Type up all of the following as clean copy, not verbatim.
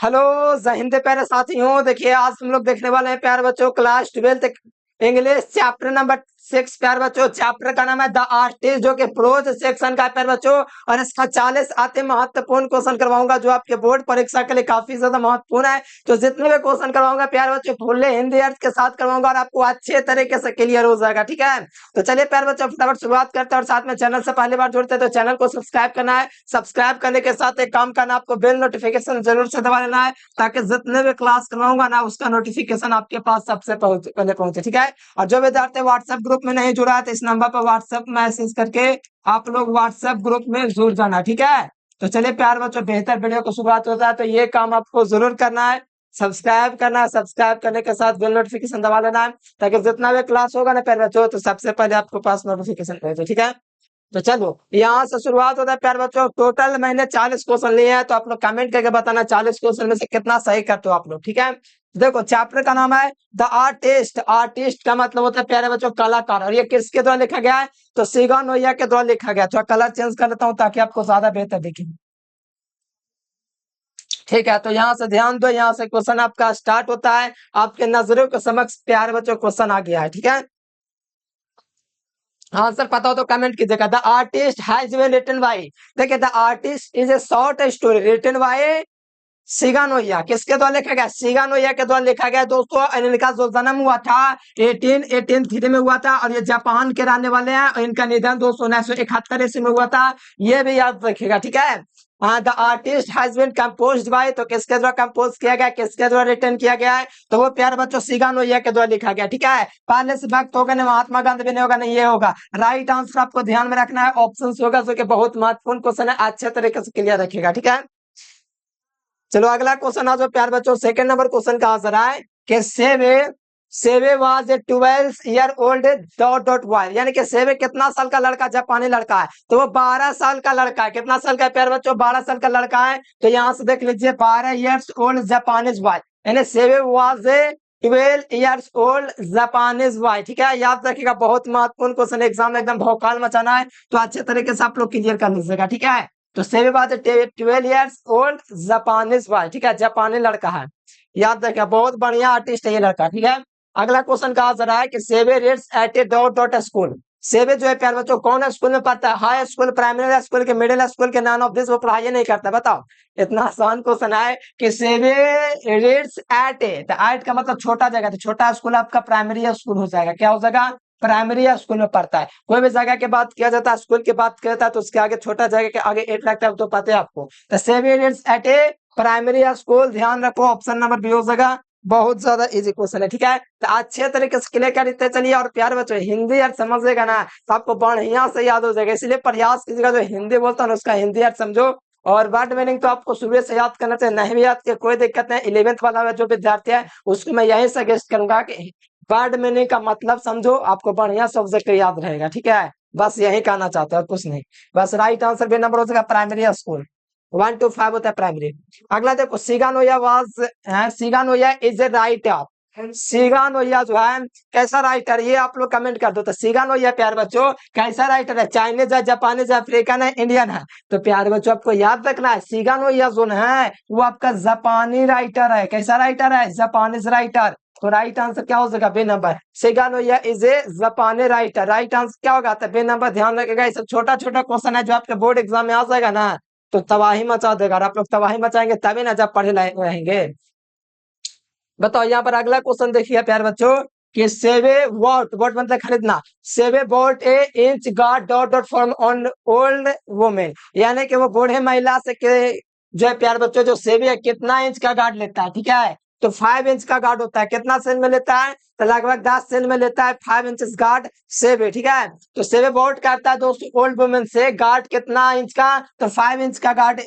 Hello जय हिंद प्यारे साथियों। देखिए आज हम लोग देखने वाले हैं प्यारे बच्चों क्लास 12 इंग्लिश चैप्टर नंबर 6। प्यारे बच्चों चैप्टर का नाम है द आर्टिस्ट, जो कि प्रोज सेक्शन का है प्यारे बच्चों। और इसका 40 आते महत्वपूर्ण क्वेश्चन करवाऊंगा जो आपके बोर्ड परीक्षा के लिए काफी ज्यादा महत्वपूर्ण है। तो जितने भी क्वेश्चन करवाऊंगा प्यारे बच्चों फुल्ले हिंदी अर्थ के साथ करवाऊंगा और आपको अच्छे तरीके से क्लियर हो जाएगा। ठीक है, तो चलिए प्यारे बच्चों फटाफट शुरुआत करते हैं। और साथ में चैनल से पहली बार जुड़ते हैं तो चैनल को सब्सक्राइब करना है। सब्सक्राइब करने के साथ एक काम करना, आपको बेल नोटिफिकेशन जरूर से दबा लेना है ताकि जितने भी क्लास करवाऊंगा ना उसका नोटिफिकेशन आपके पास सबसे पहले पहुंचे। ठीक है, और जो विद्यार्थी व्हाट्सएप ग्रुप में नहीं जुड़ा है तो इस नंबर पर व्हाट्सएप मैसेज करके आप लोग व्हाट्सएप ग्रुप में जुड़ जाना। ठीक है, तो चलिए प्यार बच्चों बेहतर वीडियो को शुरुआत होता है तो ये काम आपको जरूर करना है, सब्सक्राइब करना है। सब्सक्राइब करने के साथ बेल नोटिफिकेशन दबा लेना है ताकि जितना भी क्लास होगा ना प्यार बच्चों तो सबसे पहले आपको पास नोटिफिकेशन पहुंचे। ठीक है, तो चलो यहाँ से शुरुआत होता है प्यार बच्चों। टोटल मैंने 40 क्वेश्चन लिए हैं तो आप लोग कमेंट करके बताना 40 क्वेश्चन में से कितना सही करते हो आप लोग। ठीक है, देखो चैप्टर का नाम है द आर्टिस्ट। आर्टिस्ट का मतलब होता है प्यारे बच्चों कलाकार, और ये किसके द्वारा लिखा गया है तो सिगा नोया के द्वारा लिखा गया। थोड़ा कलर चेंज कर लेता हूँ ताकि आपको ज्यादा बेहतर दिखे। ठीक है, तो यहाँ से ध्यान दो, यहाँ से क्वेश्चन आपका स्टार्ट होता है। आपके नजरों के समक्ष प्यारे बच्चों क्वेश्चन आ गया है। ठीक है, आंसर पता हो तो कमेंट कीजिएगा। The artist has been written by, देखिए the artist is a short story written by Shiga Naoya. किसके द्वारा लिखा गया? सिगानोया के द्वारा लिखा गया दोस्तों। और इनका जो जन्म हुआ था 1883 में हुआ था और ये जापान के रहने वाले हैं। और इनका निधन दोस्तों 1971 ईस्वी में हुआ था, ये भी याद रखिएगा। ठीक है, the artist has been composed by, तो किसके द्वारा कंपोज किया गया, किसके द्वारा रिटर्न किया गया है तो वो प्यारे बच्चों सिगानोया के द्वारा लिखा गया। ठीक है, पहले से भक्त होगा नहीं, महात्मा गांधी भी नहीं होगा, नहीं ये होगा। राइट आंसर आपको ध्यान में रखना है, ऑप्शन होगा जो कि बहुत महत्वपूर्ण क्वेश्चन है, अच्छे तरीके से क्लियर रखिएगा। ठीक है, चलो अगला क्वेश्चन आ जाओ प्यार बच्चों। सेकंड नंबर क्वेश्चन का आंसर है कि सेवे was a 12 year old dot dot boy, यानी कि सेवे कितना साल का लड़का, जापानी लड़का है तो वो 12 साल का लड़का है। कितना साल का है प्यार बच्चों? 12 साल का लड़का है। तो यहाँ से देख लीजिए 12 ईयर्स ओल्ड जापानीज बॉय, यानी सेवे was a 12 years old Japanese boy. ठीक है, याद रखिएगा, बहुत महत्वपूर्ण क्वेश्चन, एग्जाम में एकदम भौकाल मचाना है तो अच्छे तरीके से आप लोग क्लियर कर लीजिएगा। ठीक है, तो सेवे बात 12 ईयर्स ओल्ड जापानीज बॉय। ठीक है, जापानी लड़का है, याद रखिए, बहुत बढ़िया आर्टिस्ट है ये लड़का। ठीक है, अगला क्वेश्चन का आंसर है कि सेवे reads at a dot dot school. सेवे जो है प्यार बच्चों कौन स्कूल में पढ़ता है? हाई स्कूल, प्राइमरी स्कूल के, मिडिल स्कूल के, नॉन ऑफ दिस, वो पढ़ाई नहीं करता। बताओ, इतना आसान क्वेश्चन है कि सेवे रीड्स एट ए, तो एट का मतलब छोटा जगह, तो छोटा स्कूल आपका प्राइमरी स्कूल हो जाएगा। क्या हो जाएगा? प्राइमरी स्कूल में पढ़ता है। कोई भी जगह की बात किया जाता है, स्कूल की बात किया जाता है तो उसके आगे छोटा जगह के आगे एट लगता है, तो पता है आपको। तो सेवन ईयर्स एट ए प्राइमरी स्कूल, ध्यान रखो ऑप्शन नंबर बी हो जाएगा। बहुत ज्यादा इजी क्वेश्चन है। ठीक है, तो अच्छे तरीके से क्लियर करते चलिए। और प्यार बच्चों हिंदी अर्थ समझेगा ना तो आपको बढ़िया से याद हो जाएगा, इसलिए प्रयास कीजिएगा जो हिंदी बोलता है ना उसका हिंदी अर्थ समझो। और वर्ड मीनिंग तो आपको सुबह से याद करना चाहिए, नहीं भी याद किया कोई दिक्कत नहीं। 11th वाला जो विद्यार्थी है उसको मैं यही सजेस्ट करूंगा कि वर्ड मीनिंग का मतलब समझो, आपको बढ़िया सब्जेक्ट याद रहेगा। ठीक है, बस यही कहना चाहते हैं और कुछ नहीं। बस राइट आंसर भी नंबर हो जाएगा प्राइमरी स्कूल, 1 to 5 होता है प्राइमरी। अगला देखो सिगानोया वाज, सिगानोया इज ए राइटर। सिगानोया जो है कैसा राइटर, ये आप लोग कमेंट कर दो। तो सिगानोया प्यार बच्चों कैसा राइटर है? चाइनीज है, जापानीज है, अफ्रीकन है, इंडियन है? तो प्यार बच्चों आपको याद रखना है सिगानोया जो है वो आपका जापानी राइटर है। कैसा राइटर है? Japanese writer. तो राइट आंसर क्या हो जाएगा? बी नंबर, सिगानोया इज ए जापानी राइटर। राइट आंसर क्या होगा? तो बी नंबर। ध्यान रखिएगा, ये सब छोटा छोटा क्वेश्चन है जो आपके बोर्ड एग्जाम में आ जाएगा ना तो तबाही मचा देगा। और आप लोग तबाही मचाएंगे तभी ना जब पढ़े रहेंगे। बताओ यहाँ पर अगला क्वेश्चन देखिए प्यार बच्चों कि सेवे वॉट, वॉट मतलब खरीदना, सेवे bot A inch guard dot dot form on old women, यानी कि वो बूढ़े महिला से जो है प्यार बच्चों जो सेवे है कितना इंच का गार्ड लेता है? ठीक है, तो 5 इंच का गार्ड होता है। कितना सेल में लेता है? तो लगभग 10 सेल में लेता है 5 इंचेस गार्ड सेवे। ठीक है, तो सेवे वॉट करता है दोस्तों ओल्ड वुमेन से गार्ड कितना इंच का? तो 5 इंच का गार्ड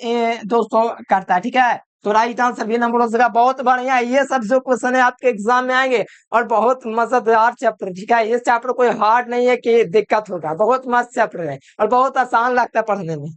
दोस्तों करता है। ठीक है, तो राइट आंसर भी नंबर हो जाएगा। बहुत बढ़िया, ये सब जो क्वेश्चन है आपके एग्जाम में आएंगे और बहुत मजेदार चैप्टर। ठीक है, ये चैप्टर कोई हार्ड नहीं है कि दिक्कत होगा, बहुत मस्त चैप्टर है और बहुत आसान लगता है पढ़ने में।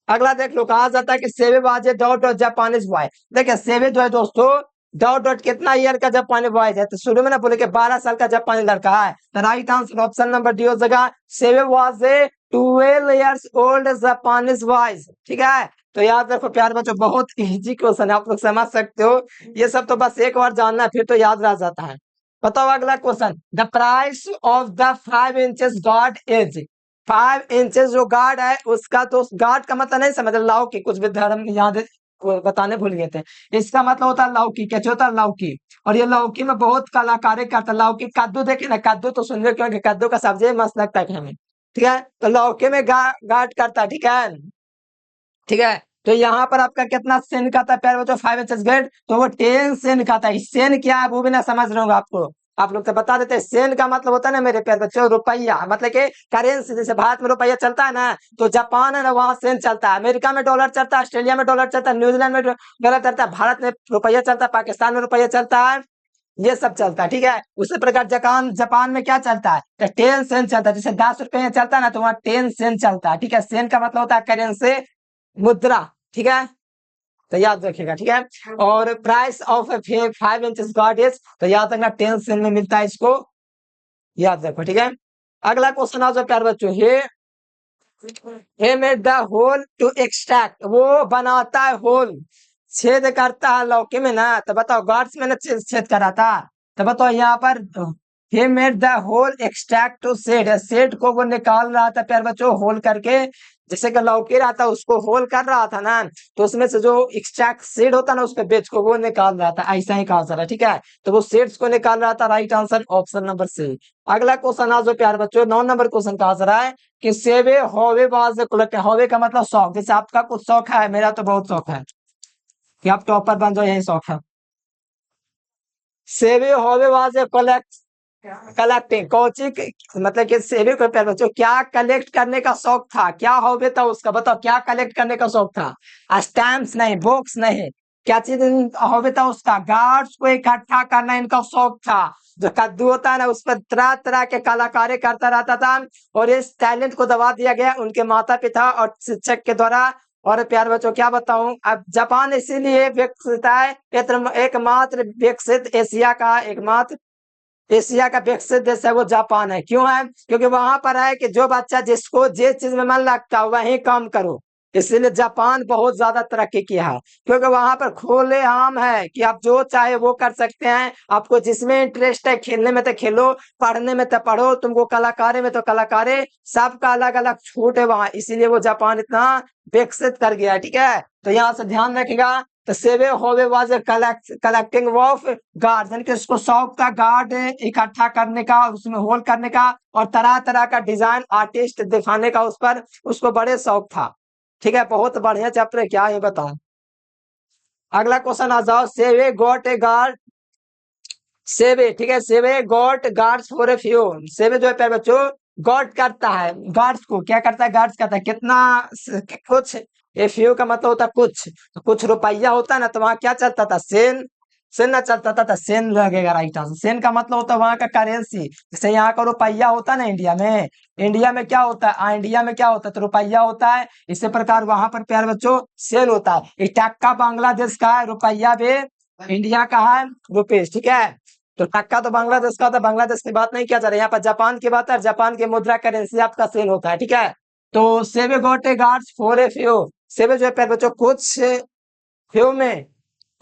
अगला देख लो, कहा जाता है कि सेवे बाजे डॉट डॉट जापानीज बॉय। देखिए सेवे जो है दोस्तों डॉट डॉट कितना ईयर का जापानी बॉय है? तो शुरू में ना बोले कि 12 साल का जापानी लड़का है। तो right answer option number D हो जाएगा, सेवे was a 12 years old Japanese boys. ठीक है, तो याद रखो प्यार बच्चों, बहुत इजी क्वेश्चन है, आप लोग समझ सकते हो। ये सब तो बस एक बार जानना है, फिर तो याद रह जाता है। बताओ अगला question, the price of the 5 inches guard is. 5 inches जो गार्ड है उसका, तो गार्ड का मतलब नहीं समझ, लौकी, कुछ विद्यार्थी याद वो बताने भूल गए थे। इसका मतलब होता है लौकी, क्या होता है लौकी। और ये लौकी में बहुत कलाकारी करता है। लौकी, कद्दू देखे ना, कद्दू तो सुन लो, क्योंकि कद्दू का सब्जी मस्त लगता है हमें। ठीक है, तो लौकी में गार्ड करता है। ठीक है, ठीक है। तो यहाँ पर आपका कितना सेन का था प्यारे बच्चों, 5 इंचेस ग्रेड, तो वो 10 सेन का था। सेन क्या है वो भी ना समझ रहे होंगे आपको, आप लोग तो बता देते हैं। सेन का मतलब होता है ना मेरे प्यारे बच्चों, रुपया, मतलब कि करेंसी। जैसे भारत में रुपया चलता है ना, तो जापान है ना, वहां सेन चलता है। अमेरिका में डॉलर चलता है, ऑस्ट्रेलिया में डॉलर चलता है, न्यूजीलैंड में डॉलर चलता है, भारत में रुपया चलता है, पाकिस्तान में रुपया चलता है, ये सब चलता है। ठीक है, उसी प्रकार जापान जापान में क्या चलता है, तो 10 सेन चलता है। जैसे 10 रुपये में चलता है ना, तो वहाँ 10 सेन चलता है। ठीक है, सेन का मतलब होता है करेंसी, मुद्रा। ठीक है, तो याद रखिएगा। ठीक है, और price of 5 inches guard is, तो याद रखना 10 सेन में मिलता है, इसको याद रखो। ठीक है, अगला क्वेश्चन आ जाओ प्यारे बच्चों, he made the hole to extract, वो बनाता है होल, छेद करता है लौकी में ना। तो बताओ गार्ड्स में ना छेद करा था, तो बताओ यहाँ पर he made the hole extract to seed, seed को वो निकाल रहा था प्यारे बच्चों होल करके। जैसे कि लौकी रहा था उसको होल कर रहा था ना, तो उसमें से जो एक्सट्रैक्ट सीड होता है ना, उसके बीज को वो निकाल रहा था, ऐसा ही कहा था। ठीक है, तो वो सीड्स को निकाल रहा था। Right answer option number C. अगला क्वेश्चन आ जाओ प्यारे बच्चों, 9 नंबर क्वेश्चन कहा जा रहा है कि सेवे हॉवे वाज कलेक्ट। हॉवे का मतलब शौक, जैसे आपका कुछ शौक है, मेरा तो बहुत शौक है कि आप टॉपर बन जाओ, यही शौक है। सेवे Howe was collect, collecting Kochi, मतलब कि सेवे को प्यारे बच्चों क्या कलेक्ट करने का शौक था, क्या हॉबी था उसका, बताओ क्या कलेक्ट करने का शौक था। स्टैम्प्स नहीं, बुक्स नहीं, क्या चीज हॉबी था उसका, गार्ड्स को इकट्ठा करना इनका शौक था। जो कद्दू होता है ना, उस पर तरह तरह के कलाकारी करता रहता था, और इस टैलेंट को दबा दिया गया उनके माता पिता और शिक्षक के द्वारा। और प्यारे बच्चों क्या बताऊं, अब जापान इसीलिए विकसित है, एकमात्र विकसित एशिया का, एकमात्र एशिया का विकसित देश है वो जापान है। क्यों है, क्योंकि वहां पर है कि जो बच्चा जिसको जिस चीज में मन लगता है वही काम करो। इसलिए जापान बहुत ज्यादा तरक्की किया है, क्योंकि वहां पर खुले आम है कि आप जो चाहे वो कर सकते हैं। आपको जिसमें इंटरेस्ट है, खेलने में तो खेलो, पढ़ने में तो पढ़ो, तुमको कलाकारी में तो कलाकारी, सबका अलग अलग छूट है वहां, इसीलिए वो जापान इतना विकसित कर गया है। ठीक है, तो यहाँ से ध्यान रखेगा। तो सेवे होवे वाज कलेक्टिंग ऑफ गार्ड, यानी कि उसको शौक था गार्ड इकट्ठा करने का, उसमें होल करने का, और तरह तरह का डिजाइन आर्टिस्ट दिखाने का, उस पर उसको बड़े शौक था। ठीक है, बहुत बढ़िया चैप्टर है, क्या ये बताऊं। अगला क्वेश्चन आ जाओ, सेवे गॉट ए गार्ड, सेवे, ठीक है, सेवे got guards for a few. सेवे जो है प्यारे बच्चों, गॉड करता है, गार्ड्स को क्या करता है, गार्ड्स करता है कितना, कुछ। ए फ्यू का मतलब होता है कुछ, तो कुछ रुपया होता है ना, तो वहां क्या चलता था, सेन, सेन ना चलता था, तो सेन लगेगा राइट आंसर। सेन का मतलब होता है वहां का करेंसी, जैसे यहाँ का रुपया होता है ना इंडिया में, इंडिया में क्या होता है, इंडिया में क्या होता है, तो रुपया होता है। इसी प्रकार वहां पर प्यारे बच्चों सेन होता है। ये टक्का बांग्लादेश का है, रुपया भी इंडिया का है, रुपीज। ठीक है, तो टक्का तो बांग्लादेश का होता है, बांग्लादेश की बात नहीं किया जा रहा है, यहाँ पर जापान की बात है, जापान की मुद्रा करेंसी आपका सेल होता है। ठीक है, तो सेवे got a guards for a few, सेवे जो है प्यारे बच्चों कुछ फ्यू में,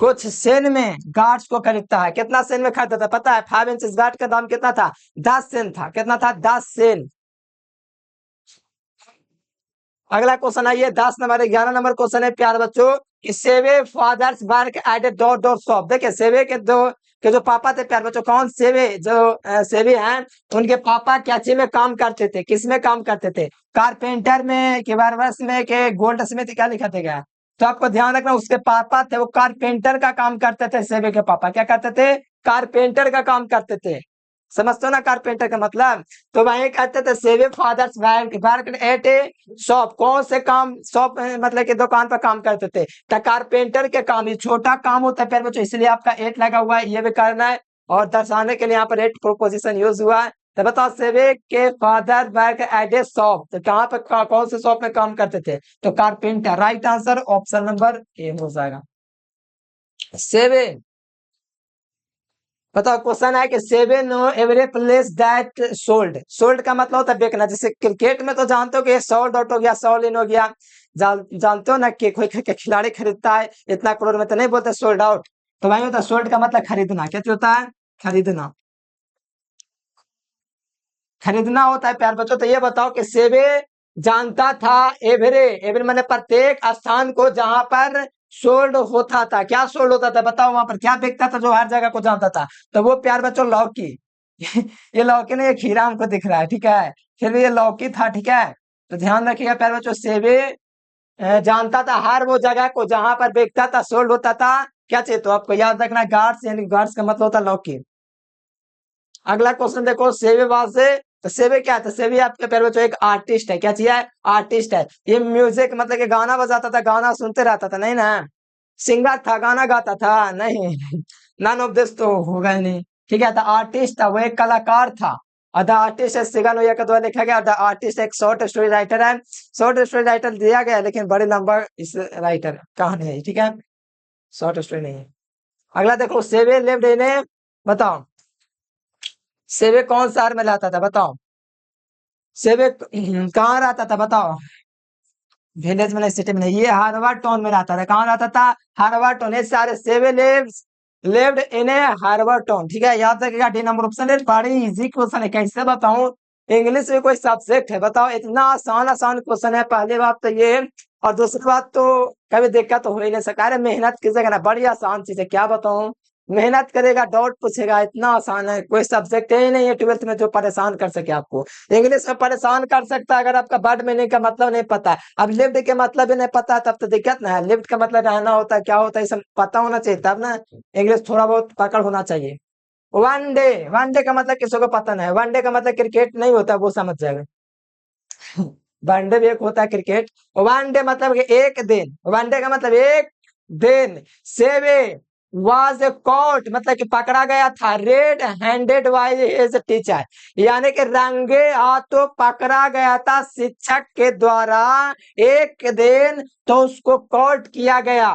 कुछ सेन में गार्ड्स को खरीदता है। कितना सेन में खरीदता था पता है, 5 इंचेस गार्ड का दाम कितना था, 10 सेन था। कितना था, 10 सेन। अगला क्वेश्चन आइए 10 नंबर, 11 नंबर क्वेश्चन है प्यारे बच्चों, कि सेवे father's work at a door door shop. देखिए सेवे के जो पापा थे प्यारे बच्चों, कौन सेवे जो सेवे हैं, उनके पापा क्या चीज में काम करते थे, किस में काम करते थे, कारपेंटर में, के वायरवर्स में, के गोल्ड स्मिथ, क्या लिखा था क्या। तो आपको ध्यान रखना, उसके पापा थे वो कारपेंटर का काम करते थे। सेवे के पापा क्या करते थे, कारपेंटर का काम करते थे। समझते हो ना कारपेंटर का मतलब, तो वही कहते थे सेवे father's work at a shop. कौन से काम, शॉप मतलब कि दुकान पर काम करते थे, तो कारपेंटर के काम, ये छोटा काम होता है प्यारे बच्चों, इसलिए आपका एट लगा हुआ है, ये भी करना है। और दर्शाने के लिए यहाँ पर एट प्रोपोजिशन यूज हुआ है। तो बताओ सेवे के father work at a shop, तो कहाँ पे कौन से शॉप में काम करते थे, तो carpenter. Right answer option number A हो जाएगा। सेवे बताओ क्वेश्चन है कि seven know every place that sold. Sold का मतलब होता है बेचना। जैसे क्रिकेट में तो जानते हो कि सोल्ड आउट हो गया, सोल्ड इन हो गया। जानते हो ना कि कोई खिलाड़ी खरीदता है इतना करोड़ में, तो नहीं बोलते सोल्ड आउट। तो वही होता है सोल्ड का मतलब खरीदना। क्या होता है? खरीदना। खरीदना होता है प्यार बच्चों। तो ये बताओ कि सेवे जानता था एवरे, एवरे मैंने प्रत्येक स्थान को जहां पर सोल्ड होता था। क्या सोल्ड होता था बताओ? वहां पर क्या बिकता था जो हर जगह को जानता था? तो वो प्यार बच्चों लौकी। ये लौकी नहीं, ये खीरा हमको दिख रहा है, ठीक है। फिर भी ये लौकी था, ठीक है। तो ध्यान रखिएगा प्यार बच्चों, सेवे जानता था हर वो जगह को जहां पर बिकता था, सोल्ड होता था। क्या चाहिए तो आपको याद रखना, गार्ड्स, यानी गार्ड्स का मतलब होता है लौकी। अगला क्वेश्चन देखो, सेवेबाज से। तो सेवे क्या है? तो सेवे आपके पैर बच्चों एक आर्टिस्ट है। क्या चाहिए? आर्टिस्ट है। ये म्यूजिक मतलब कि गाना बजाता था, गाना सुनते रहता था, नहीं ना। सिंगर था, गाना गाता था, नहीं। नन ऑफ दिस तो होगा ही नहीं। ठीक है, द आर्टिस्ट था, वो एक कलाकार था। और द आर्टिस्ट है सिगन ओया के द्वारा लिखा गया। द आर्टिस्ट एक शॉर्ट स्टोरी राइटर है। शॉर्ट स्टोरी राइटर दिया गया है, लेकिन बड़े लंबा इस राइटर कहानी है, ठीक है। शॉर्ट स्टोरी नहीं है। अगला देखो, सेवे लिव्ड इन ए, बताओ सेवे कौन शहर में रहता था? बताओ सेवे कहाँ रहता था? बताओ। विलेज में नहीं, सिटी में नहीं, ये हार्वर्ड टाउन में रहता था। कहाँ रहता था? Harvard town. ये सारे सेवे lives lived in a Harvard town, ठीक है। याद रखिएगा, डी नंबर ऑप्शन है। बड़ी इजी क्वेश्चन है, कैसे बताऊं? इंग्लिश में कोई सब्जेक्ट है? बताओ, इतना आसान आसान क्वेश्चन है। पहली बात तो ये, और दूसरी बात तो कभी दिक्कत तो हो ही नहीं सका। अरे मेहनत कीजिएगा ना, बड़ी आसान चीज है, क्या बताऊं। मेहनत करेगा, डाउट पूछेगा, इतना आसान है। कोई सब्जेक्ट ही नहीं है 12th में जो परेशान कर सके आपको। इंग्लिश में परेशान कर सकता है अगर आपका वर्ड मीनिंग का मतलब नहीं पता है। अब लिव्ड के मतलब ही नहीं पता है, तब तो दिक्कत ना है। लिव्ड का मतलब रहना होता है, क्या होता है, ये सब पता होना चाहिए, तब ना इंग्लिश थोड़ा बहुत पकड़ होना चाहिए। वनडे, वनडे का मतलब किसी को पता नहीं है। वनडे का मतलब क्रिकेट नहीं होता, वो समझ जाएगा। वनडे भी एक होता है क्रिकेट। वनडे मतलब कि एक दिन, वनडे का मतलब एक दिन। सेवे वाज कॉट मतलब कि पकड़ा गया था, red handed by his teacher, यानी कि रंगे हाथों पकड़ा गया था शिक्षक के द्वारा। एक दिन तो उसको कॉट किया गया।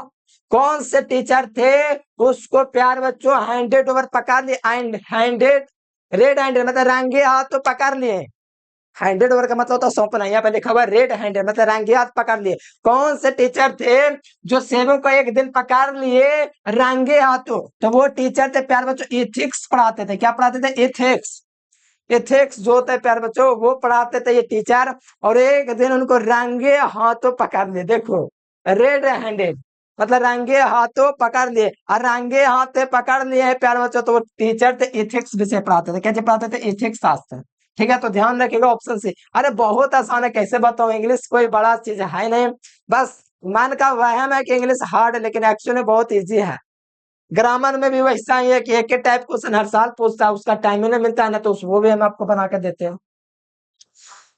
कौन से टीचर थे? उसको प्यार बच्चों हैंडेड ओवर पकड़ लिए, एंड हैंडेड, रेड हैंडेड मतलब रंगे हाथों पकड़ लिए। हैंडेड ओवर का मतलब होता है सौंपना। यहाँ पे लिखा हुआ रेड हैंडेड मतलब रंगे हाथ पकड़ लिए। कौन से टीचर थे जो सेवों को एक दिन पकड़ लिए रंगे हाथों? तो वो टीचर थे प्यार बच्चों, एथिक्स पढ़ाते थे। क्या पढ़ाते थे? एथिक्स। एथिक्स जो होता है प्यार बच्चों, वो पढ़ाते थे ये टीचर। और एक दिन उनको रंगे हाथों पकड़ लिए। देखो, रेड हैंडेड मतलब रंगे हाथों पकड़ लिए, और रंगे हाथ पकड़ लिए प्यार बच्चों, तो वो टीचर थे, एथिक्स विषय पढ़ाते थे। क्या पढ़ाते थे? एथिक्स शास्त्र। ठीक है, तो ध्यान रखिएगा ऑप्शन सी। अरे बहुत आसान है, कैसे बताऊं? इंग्लिश कोई बड़ा चीज है नहीं। बस मन का वहम है कि इंग्लिश हार्ड है, लेकिन एक्चुअली बहुत इजी है। ग्रामर में भी वैसा ही है कि एक ही टाइप क्वेश्चन हर साल पूछता है, उसका टाइम ही नहीं मिलता है ना, तो वो भी हम आपको बना के देते हैं।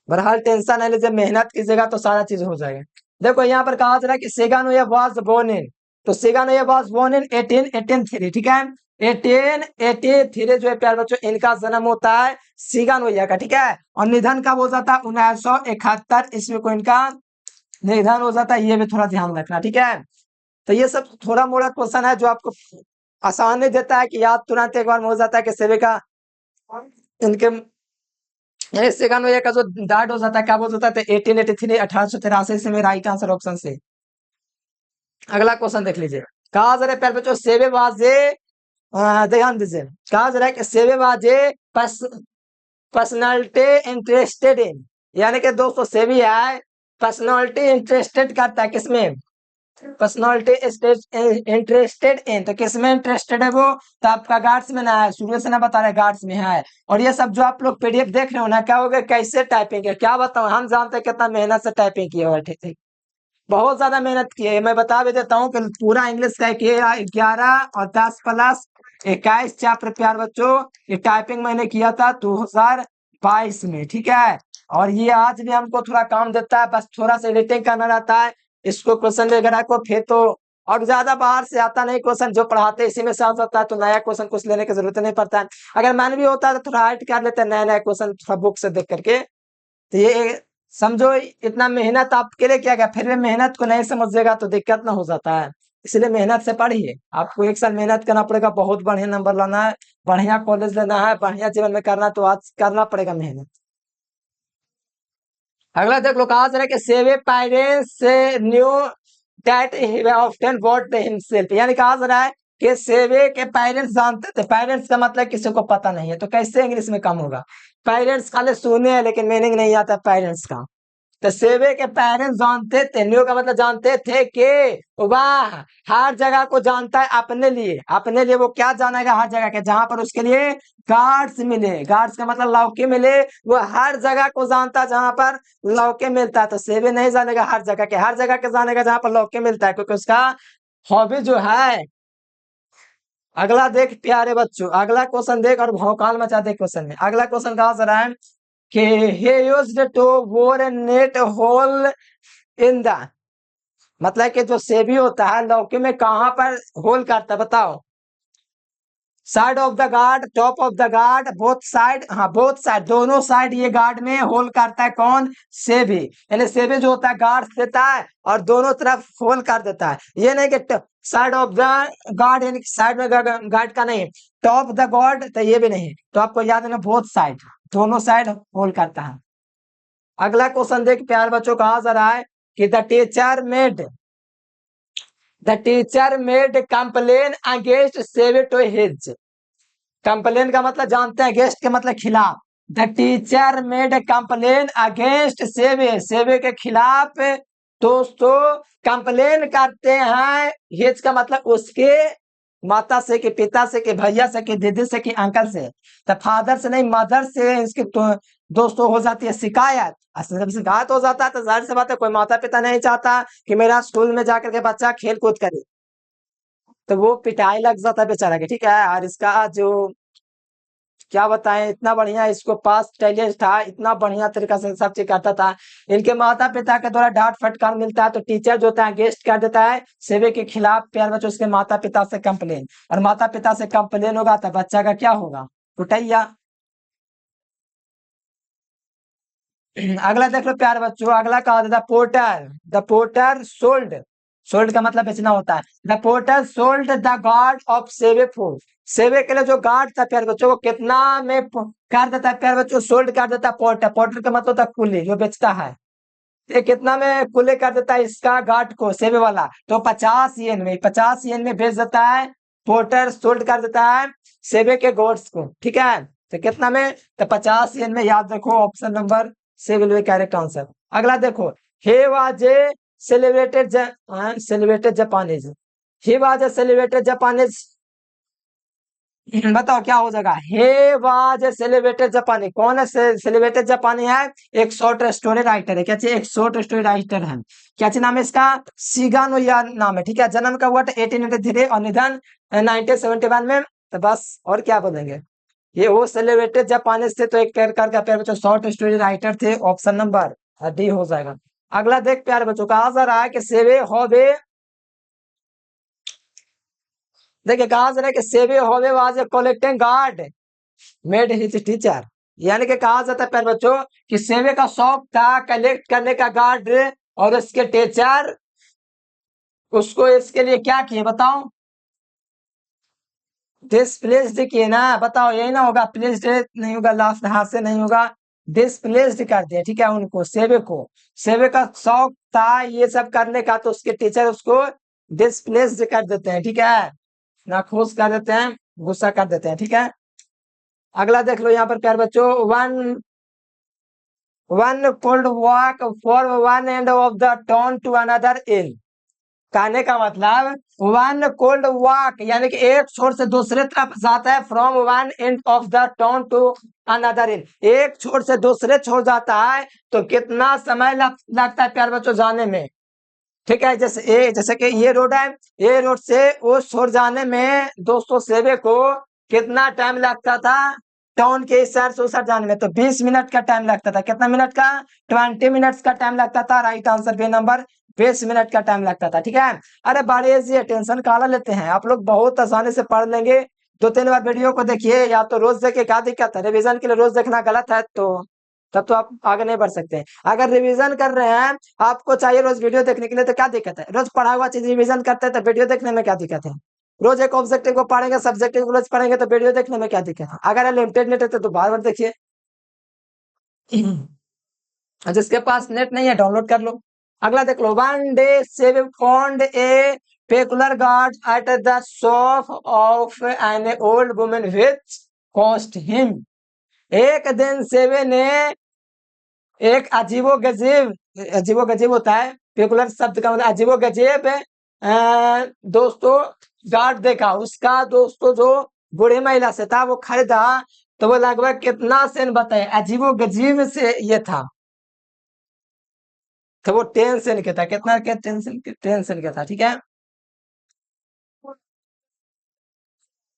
बहरहाल टेंशन नहीं लीजिए, मेहनत कीजिएगा तो सारा चीज हो जाएगा। देखो यहाँ पर कहा जा रहा है कि सेगानोया वाज बोर्न इन, तो सेगानोया वाज बोर्न इन 1883, ठीक है। 1883 जो है प्यार बच्चों, इनका जन्म होता है सिगानोया का, ठीक है। और निधन कब हो जाता है? 1971 ईस्वी को इनका निधन हो जाता है। ये भी थोड़ा ध्यान रखना, ठीक है। तो ये सब थोड़ा मोड़ा क्वेश्चन है जो आपको आसानी देता है कि याद तुरंत एक बार में हो जाता है कि सेविका इनके सेकंड का जो डार्ट हो जाता है, क्या बोल जाता है? 1883, 1883 से मेरा राइट आंसर ऑप्शन से। अगला क्वेश्चन देख लीजिए। कहा जा रहा है प्यारे बच्चों, सेवेबाजे, ध्यान दीजिए। कहा जा रहा है कि सेवेबाजे पर्सनालिटी इंटरेस्टेड इन, यानी कि दोस्तों सेवी है पर्सनालिटी इंटरेस्टेड करता है किसमें? पर्सनालिटी इंटरेस्टेड इन, तो किसमें इंटरेस्टेड है वो? तो आपका गार्ड्स में ना है, शुरू से ना बता रहे गार्ड्स में है। और ये सब जो आप लोग पीडीएफ देख रहे हो ना, क्या हो गया, कैसे टाइपिंग है क्या बताऊं, हम जानते हैं कितना मेहनत से टाइपिंग किया हुआ, ठीक है। बहुत ज्यादा मेहनत की है। मैं बता भी देता हूँ कि पूरा इंग्लिश का 11 और 10 प्लस 21 चैप्टर प्यार बच्चों, ये टाइपिंग मैंने किया था 2022 में, ठीक है। और ये आज भी हमको थोड़ा काम देता है, बस थोड़ा सा एडिटिंग करना रहता है इसको, क्वेश्चन वगैरह को, फिर तो और ज्यादा बाहर से आता नहीं क्वेश्चन, जो पढ़ाते इसी में से आ जाता है, तो नया क्वेश्चन कुछ लेने की जरूरत नहीं पड़ता है। अगर मन भी होता है तो थोड़ा ऐड कर लेते हैं नया नया क्वेश्चन, थोड़ा बुक से देख करके। तो ये समझो, इतना मेहनत आपके लिए किया गया, फिर भी मेहनत को नहीं समझिएगा तो दिक्कत ना हो जाता है। इसलिए मेहनत से पढ़िए। आपको 1 साल मेहनत करना पड़ेगा, बहुत बढ़िया नंबर लाना है, बढ़िया कॉलेज लेना है, बढ़िया जीवन में करना, तो आज करना पड़ेगा मेहनत। अगला देख लो, कहा जा रहा है कि सेवे parents knew that he often what himself, यानी कहा जा रहा है कि सेवे के पेरेंट्स जानते थे। पेरेंट्स का मतलब किसी को पता नहीं है, तो कैसे इंग्लिश में कम होगा? पेरेंट्स खाली सुने हैं लेकिन मीनिंग नहीं आता पेरेंट्स का। तो सेवे के पेरेंट्स जानते थे, न्यू का मतलब जानते थे कि वाह, हर जगह को जानता है अपने लिए। अपने लिए वो क्या जानेगा? हर जगह के, जहां पर उसके लिए गार्ड्स मिले, गार्ड्स का मतलब लौके मिले, वो हर जगह को जानता है जहां पर लौके मिलता है। तो सेवे नहीं जानेगा हर जगह के, हर जगह के जानेगा जहां पर लौके मिलता है, क्योंकि उसका हॉबी जो है। अगला देख प्यारे बच्चों, अगला क्वेश्चन देख और भौकाल मचा दे क्वेश्चन में। अगला क्वेश्चन कहा जा रहा है कि he used to bore a net hole in the, मतलब कि जो सेबी होता है लौकी में कहां पर होल करता है बताओ? Side of the guard, top of the guard, both side, हाँ बोथ साइड, दोनों साइड ये गार्ड में होल करता है। कौन? सेबी। यानी सेबी जो होता है गार्ड देता है और दोनों तरफ होल कर देता है। ये नहीं कि साइड ऑफ द गार्ड, यानी साइड में गार्ड का नहीं, टॉप द गार्ड, तो ये भी नहीं। तो आपको याद है ना, बोथ साइड, दोनों साइड होल करता है। अगला क्वेश्चन देख प्यार बच्चों, कहा जा रहा है कि the teacher made complain against सेवे टू हिज। कंप्लेन का मतलब जानते हैं, अगेंस्ट के मतलब खिलाफ। The teacher made complain against सेवे, सेवे के खिलाफ दोस्तों कंप्लेन करते हैं। हिज का मतलब उसके माता से, कि पिता से, कि भैया से, कि दीदी से, कि अंकल से। तो फादर से नहीं, मदर से इसकी तो दोस्तों हो जाती है शिकायत। जब शिकायत हो जाता है तो जाहिर सी बात है कोई माता पिता नहीं चाहता कि मेरा स्कूल में जाकर के बच्चा खेल कूद करे, तो वो पिटाई लग जाता है बेचारा के, ठीक है। और इसका जो क्या बताएं, इतना बढ़िया इसको पास टैलेंट था, इतना बढ़िया तरीका से सब चीज करता था। इनके माता पिता के द्वारा डांट फटकार मिलता है, तो टीचर जो होता है गेस्ट कर देता है सेवे के खिलाफ प्यार बच्चों उसके माता पिता से कंप्लेन, और माता पिता से कंप्लेन होगा तो बच्चा का क्या होगा? कुटैया। अगला देख लो प्यार बच्चों, अगला कहा था द पोर्टर सोल्ड, सोल्ड का मतलब बेचना होता है। The porter sold the guard of सेवे फूड, सेवे के लिए जो गार्ड था प्यार बच्चों वो कितना में कर देता है प्यार बच्चों? सोल्ड कर देता है पोर्टर, पोर्टर का मतलब होता है कुली जो बेचता है। ये कितना में कुले कर देता है इसका गार्ड को, सेवे वाला? तो 50 येन में, 50 येन में बेच देता है। पोर्टर सोल्ड कर देता है सेवे के गोड्स को, ठीक है। तो कितना में? तो 50 येन में, याद रखो option number C will be correct answer. अगला देखो, he was a celebrated celebrated Japanese, he was a celebrated Japanese, बताओ क्या हो जाएगा? हे वाज ए सेलिब्रेटेड जापानी, कौन है सेलिब्रेटेड जापानी है? एक शॉर्ट स्टोरी राइटर है, क्या चाहिए? एक शॉर्ट स्टोरी राइटर है, क्या नाम है इसका? शिगानो या नाम है, ठीक है। जन्म का हुआ 1883 और निधन 1971 में। तो बस और क्या बोलेंगे, ये वो सेलिब्रेटेड जापानीज थे, तो एक प्रकार का प्यारे बच्चों शॉर्ट स्टोरी राइटर थे। ऑप्शन नंबर डी हो जाएगा। अगला देख प्यारे बच्चों, कहा जा रहा है कि सेवे होवे, देखिए कहा जा रहा है कि सेवे होवे was a collecting guard made his teacher, यानी कि कहा जाता है प्यारे बच्चों कि सेवे का शौक था कलेक्ट करने का गार्ड, और उसके टीचर उसको इसके लिए क्या किए बताओ? डिसप्लेस्ड किए ना, बताओ यही ना होगा? प्लेस्ड नहीं होगा, लास्ट हाथ से नहीं होगा, डिसप्लेस्ड कर दिया, ठीक है। उनको सेवे को, सेवे का शौक था ये सब करने का, तो उसके टीचर उसको डिसप्लेस्ड कर देते हैं, ठीक है। नाखुश कर देते हैं, गुस्सा कर देते हैं, ठीक है। अगला देख लो यहाँ पर प्यार बच्चों, one could walk from one end of the town to another inn, कहने का मतलब वन कोल्ड वॉक यानी कि एक छोर से दूसरे तरफ जाता है, from one end of the town to another end, एक छोर से दूसरे छोर जाता है तो कितना समय लगता है प्यार बच्चों जाने में, ठीक है। जैसे कि ये रोड है, ये रोड से उस छोर जाने में दोस्तों सेवे को कितना टाइम लगता था? टाउन के इस शहर से उस शहर जाने में तो 20 मिनट का टाइम लगता था। कितना मिनट का? 20 मिनट्स का टाइम लगता था। Right answer B number, 20 minute का टाइम लगता था, ठीक है। अरे बड़े जी टेंशन काला लेते हैं आप लोग, बहुत आसानी से पढ़ लेंगे। 2-3 बार वीडियो को देखिए, या तो रोज देखिए, क्या दिक्कत है? रिवीजन के लिए रोज देखना गलत है तो तब तो आप आगे नहीं बढ़ सकते। अगर रिवीजन कर रहे हैं, आपको चाहिए रोज वीडियो देखने के लिए, तो क्या दिक्कत है? रोज पढ़ा हुआ चीज रिवीजन करते हैं तो वीडियो देखने में क्या दिक्कत है? रोज एक ऑब्जेक्टिव को पढ़ेंगे, सब्जेक्टिव को रोज पढ़ेंगे तो वीडियो देखने में क्या दिक्कत है? अगर लिमिटेड नेट है तो बार बार देखिए। जिसके पास नेट नहीं है डाउनलोड कर लो। अगला देख लो, one day Seibei found a peculiar gourd at the shop of an old woman which cost him. एक दिन सेवे ने एक अजीबो गजीब, अजीबो गजीब होता है, पेकुलर शब्द का मतलब अजीबो गजीब दोस्तों गार्ड देखा। उसका दोस्तों जो बूढ़ी महिला से था वो खरीदा, तो वो लगभग कितना सेन बताए, अजीबो गजीब से ये था। तो वो 10 सेंट का था। कितना के 10 सेंट का था, ठीक है।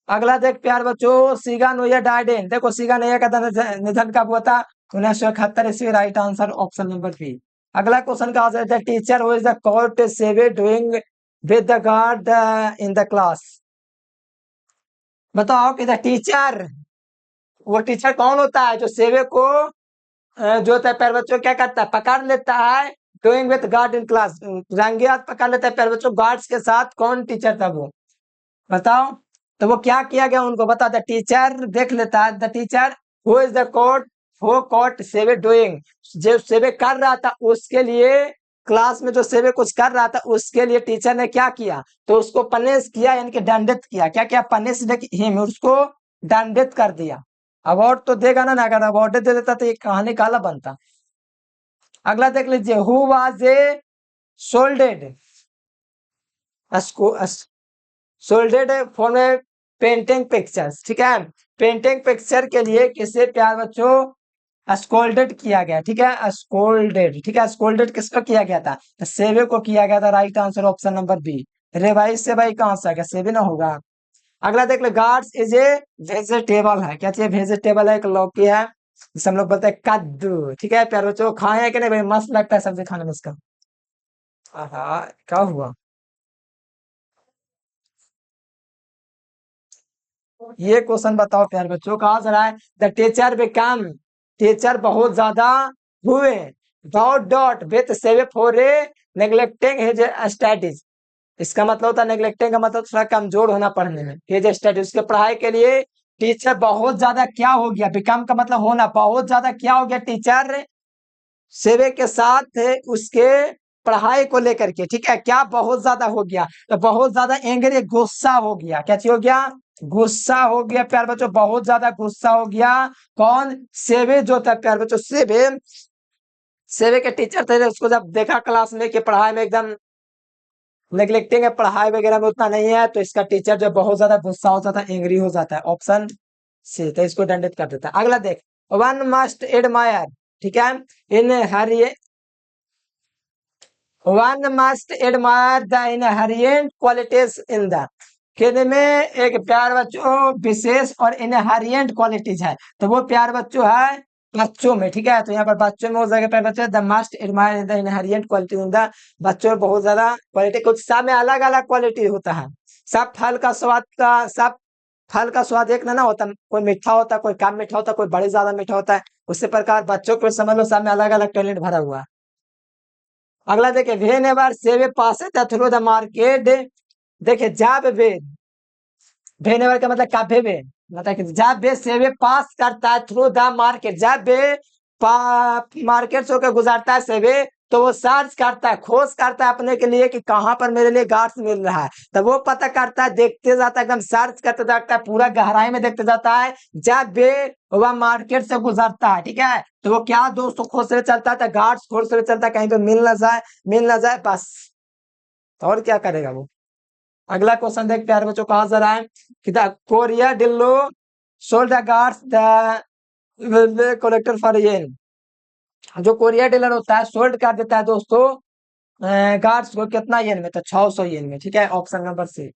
अगला देख प्यार बच्चों, सीगा नोया डाइडेन। देखो सीगा नोया का निधन कब हुआ था? 1971 ईस्वी। Right answer option number B. अगला क्वेश्चन का आंसर है teacher who is the caught Seibei doing with the gourd in the class. बताओ कि द टीचर, वो टीचर कौन होता है जो सेवे को जो होता है प्यार बच्चों क्या करता है, पकड़ लेता है। Doing with gourd in class, रंगे हाथ पकड़ लेता है प्यार बच्चों गार्ड्स के साथ। कौन टीचर था वो, बताओ। तो वो क्या किया गया उनको बता। द टीचर देख लेता है, the teacher who is the court who caught सेवे डूइंग, जो सेवे कर रहा था उसके लिए, क्लास में जो सेवे कुछ कर रहा था उसके लिए टीचर ने क्या किया, तो उसको पनिश किया, यानी कि दंडित किया। क्या किया? पनिश हिम, उसको दंडित कर दिया। अवार्ड तो देगा ना, अगर अवार्ड दे देता तो ये कहानी काला बनता। अगला देख लीजिए, who was a scolded scolded for a painting pictures, ठीक है। पेंटिंग पिक्चर के लिए किसे प्यार बच्चों स्कोल्डेड किया गया, ठीक है। स्कोल्डेड, ठीक है। स्कोल्डेड किसको किया गया था? तो सेवे को किया गया था। Right answer option number B. Revise से भाई कहां से आ गया? सेवे ना होगा। अगला देख लो, गार्ड्स इज ए वेजिटेबल है। क्या चाहिए? वेजिटेबल है, एक लौकी है, जिसे हम लोग बोलते हैं कद्दू, ठीक है। प्यार बच्चों खाए हैं कि नहीं भाई? मस्त लगता है सब्जी खाने में इसका। हाँ, क्या हुआ? ये क्वेश्चन बताओ प्यार बच्चों, कहा जा रहा है द टीचर बिकम, टीचर बहुत ज्यादा हुए, डॉट डॉट विथ सेवे for a neglecting his studies. इसका मतलब होता है नेग्लेक्टिंग का मतलब थोड़ा कमजोर होना पढ़ने में। हिज स्टडीज, उसके पढ़ाई के लिए टीचर बहुत ज्यादा क्या हो गया? बिकम का मतलब होना, बहुत ज्यादा क्या हो गया? टीचर सेवे के साथ उसके पढ़ाई को लेकर के, ठीक है। क्या बहुत ज्यादा हो गया? तो बहुत ज्यादा एंग्री, गुस्सा हो गया। क्या चीज हो गया? गुस्सा हो गया प्यार बच्चों, बहुत ज्यादा गुस्सा हो गया। कौन? सेवे जो था प्यार बच्चों, सेवे, सेवे के टीचर थे, उसको जब देखा क्लास में कि पढ़ाई में एकदम नेग्लेक्टिंग है, पढ़ाई वगैरह में उतना नहीं है, तो इसका टीचर जो बहुत ज्यादा गुस्सा हो जाता है, एंग्री हो जाता है। ऑप्शन सी, तो इसको दंडित कर देता है। अगला देख, वन मस्ट एडमायर, ठीक है, इन हर one must admire the inherent qualities in the, कहने में एक प्यार बच्चों विशेष और इनहेरिएंट क्वालिटीज है, तो वो प्यार बच्चों है बच्चों में, ठीक है। तो यहाँ पर बच्चों में हो जाएगा प्यार बच्चों the must admire the inherent quality in the, बच्चों में बहुत ज्यादा क्वालिटी, कुछ सब में अलग अलग क्वालिटी होता है। सब फल का स्वाद का, सब फल का स्वाद एक ना होता, कोई मीठा होता है, कोई कम मीठा होता है, कोई बड़े ज्यादा मीठा होता है। उसी प्रकार बच्चों को समझ लो सब में अलग अलग टैलेंट भरा हुआ है। अगला देखिए, वेन एवर सेवे पास थ्रू द मार्केट, देखिए जब वे, वेन एवर का मतलब कभी भी, मतलब कि जब वे सेवे पास करता है थ्रू द मार्केट, जब वे मार्केट से होकर गुजरता है सेवे, तो वो सर्च करता है, खोज करता है अपने के लिए कि कहां पर मेरे लिए गार्ड्स मिल रहा है। तो वो पता करता है, देखते जाता है, एकदम सर्च करते जाता है, पूरा गहराई में देखते जाता है। जब वे वह मार्केट से गुजरता है, ठीक है, तो वो क्या दोस्तों खोजते चलता था, गार्ड्स खोजते चलता है, कहीं पे मिल ना जाए, मिल ना जाए बस। तो और क्या करेगा वो? अगला क्वेश्चन देख प्यारे बच्चों, कहा जा रहा है कि the curio dealer sold the gourds the collector for yen, जो कोरिया डीलर होता है सोल्ड कर देता है दोस्तों गार्ड्स को कितना येन में? तो 600 येन में, ठीक है। ऑप्शन नंबर सी,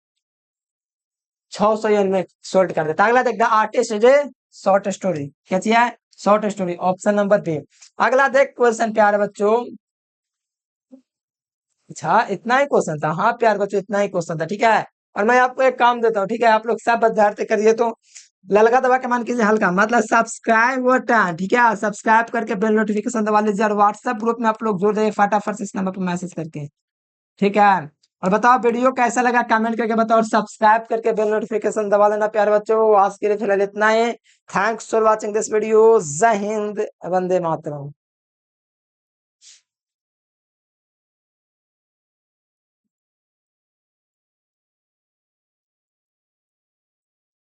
600 येन में सोल्ड कर देता है। अगला देख, the artist is a short story, क्या चाहिए? Short story, option number B. अगला देख क्वेश्चन प्यारे बच्चों, अच्छा इतना ही क्वेश्चन था? हाँ प्यार बच्चों, इतना ही क्वेश्चन था, ठीक है। और मैं आपको एक काम देता हूँ, ठीक है, आप लोग सब विद्यार्थी करिए तो ललका दबा के मान कीजिए हल्का, मतलब सब्सक्राइब बटन, ठीक है, सब्सक्राइब करके बेल नोटिफिकेशन दबा लीजिए और व्हाट्सएप ग्रुप में आप लोग जुड़ जाइए फटाफट से इस नंबर पर मैसेज करके, ठीक है। और बताओ वीडियो कैसा लगा कमेंट करके बताओ, और सब्सक्राइब करके बेल नोटिफिकेशन दबा लेना प्यारे बच्चों। आज के लिए फिलहाल इतना ही। Thanks for watching this video. जय हिंद, वंदे मातरम।